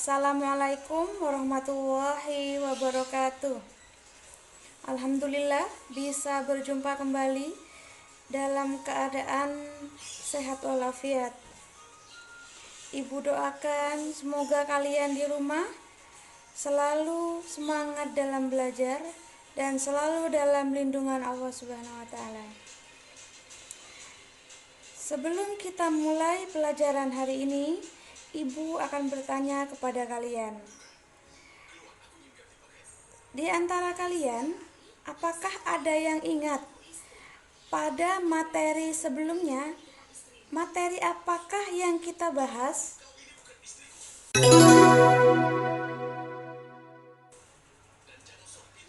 Assalamualaikum warahmatullahi wabarakatuh. Alhamdulillah bisa berjumpa kembali dalam keadaan sehat walafiat. Ibu doakan semoga kalian di rumah selalu semangat dalam belajar dan selalu dalam lindungan Allah Subhanahu wa taala. Sebelum kita mulai pelajaran hari ini, Ibu akan bertanya kepada kalian. Di antara kalian, apakah ada yang ingat pada materi sebelumnya? Materi apakah yang kita bahas?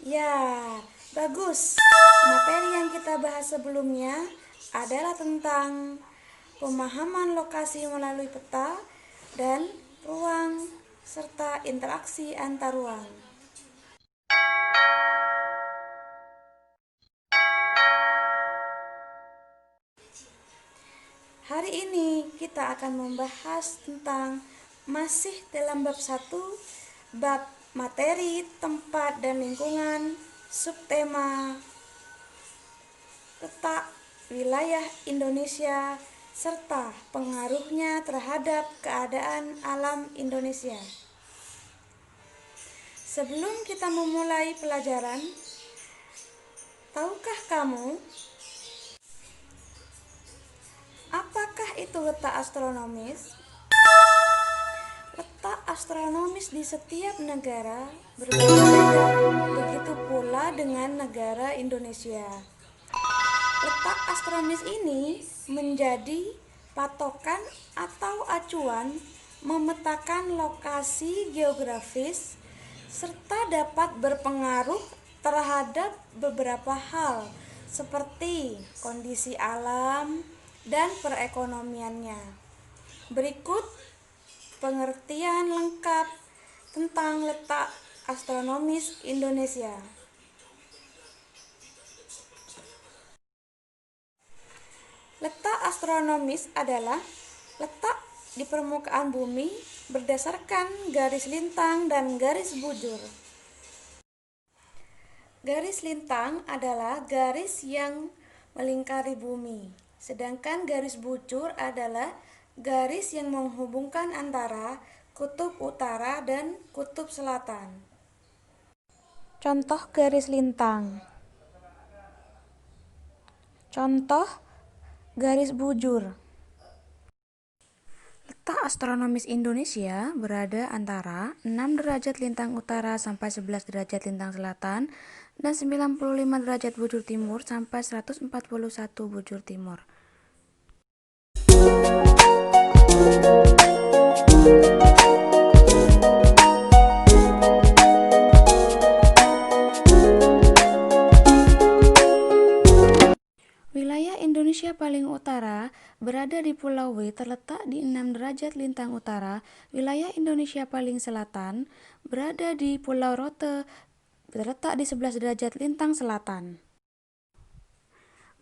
Ya, bagus. Materi yang kita bahas sebelumnya adalah tentang pemahaman lokasi melalui peta dan ruang serta interaksi antar ruang. Hari ini kita akan membahas tentang masih dalam bab 1, bab materi, tempat dan lingkungan, subtema letak wilayah Indonesia serta pengaruhnya terhadap keadaan alam Indonesia. Sebelum kita memulai pelajaran, tahukah kamu apakah itu letak astronomis? Letak astronomis di setiap negara berbeda-beda, begitu pula dengan negara Indonesia. Letak astronomis ini menjadi patokan atau acuan memetakan lokasi geografis serta dapat berpengaruh terhadap beberapa hal seperti kondisi alam dan perekonomiannya. Berikut pengertian lengkap tentang letak astronomis Indonesia. Letak astronomis adalah letak di permukaan bumi berdasarkan garis lintang dan garis bujur. Garis lintang adalah garis yang melingkari bumi, sedangkan garis bujur adalah garis yang menghubungkan antara kutub utara dan kutub selatan. Contoh garis lintang. Contoh garis bujur. Letak astronomis Indonesia berada antara 6 derajat lintang utara sampai 11 derajat lintang selatan dan 95 derajat bujur timur sampai 141 bujur timur. Wilayah Indonesia paling utara berada di Pulau W terletak di 6 derajat lintang utara. Wilayah Indonesia paling selatan berada di Pulau Rote terletak di 11 derajat lintang selatan.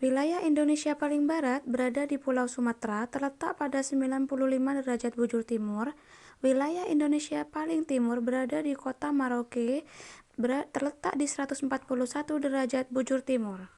Wilayah Indonesia paling barat berada di Pulau Sumatera terletak pada 95 derajat bujur timur. Wilayah Indonesia paling timur berada di Kota Merauke terletak di 141 derajat bujur timur.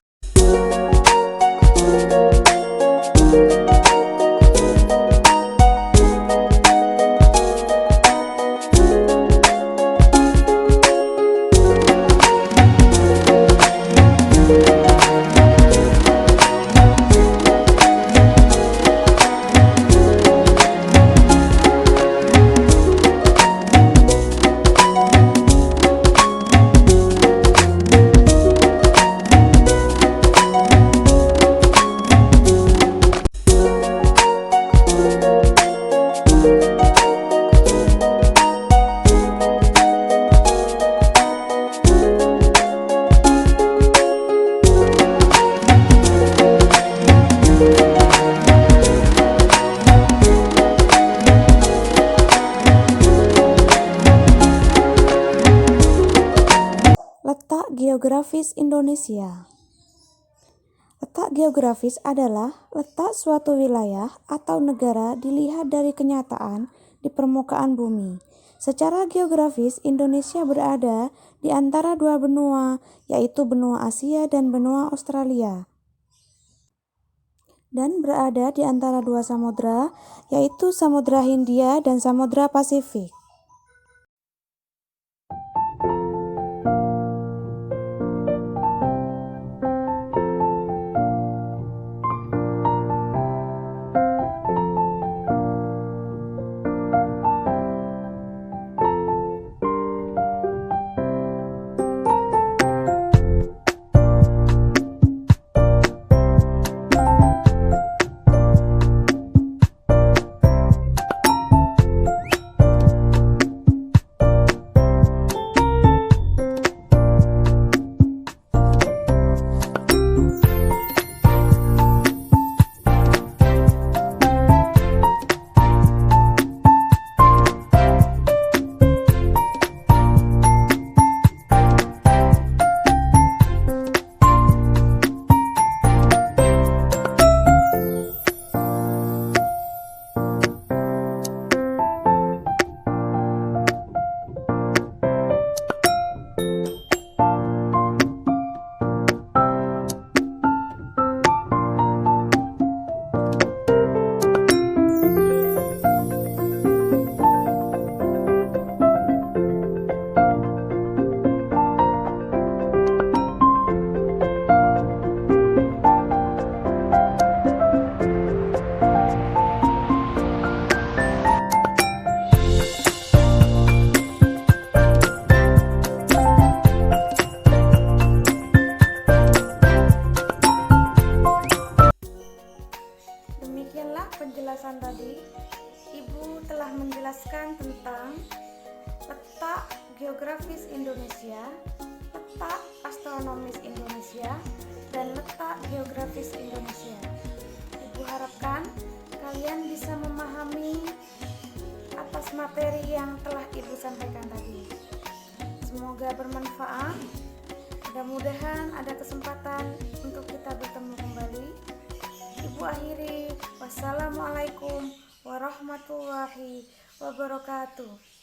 Letak geografis Indonesia. Letak geografis adalah letak suatu wilayah atau negara dilihat dari kenyataan di permukaan bumi, Secara geografis, Indonesia berada di antara dua benua, yaitu benua Asia dan benua Australia. Dan berada di antara dua samudra, yaitu Samudra Hindia dan Samudra Pasifik. Demikianlah penjelasan tadi. Ibu telah menjelaskan tentang letak geografis Indonesia, letak astronomis Indonesia, dan letak geografis Indonesia. Ibu harapkan kalian bisa memahami atas materi yang telah Ibu sampaikan tadi. Semoga bermanfaat. Mudah-mudahan ada kesempatan untuk kita bertemu kembali. Ibu akhiri, wassalamualaikum warahmatullahi wabarakatuh.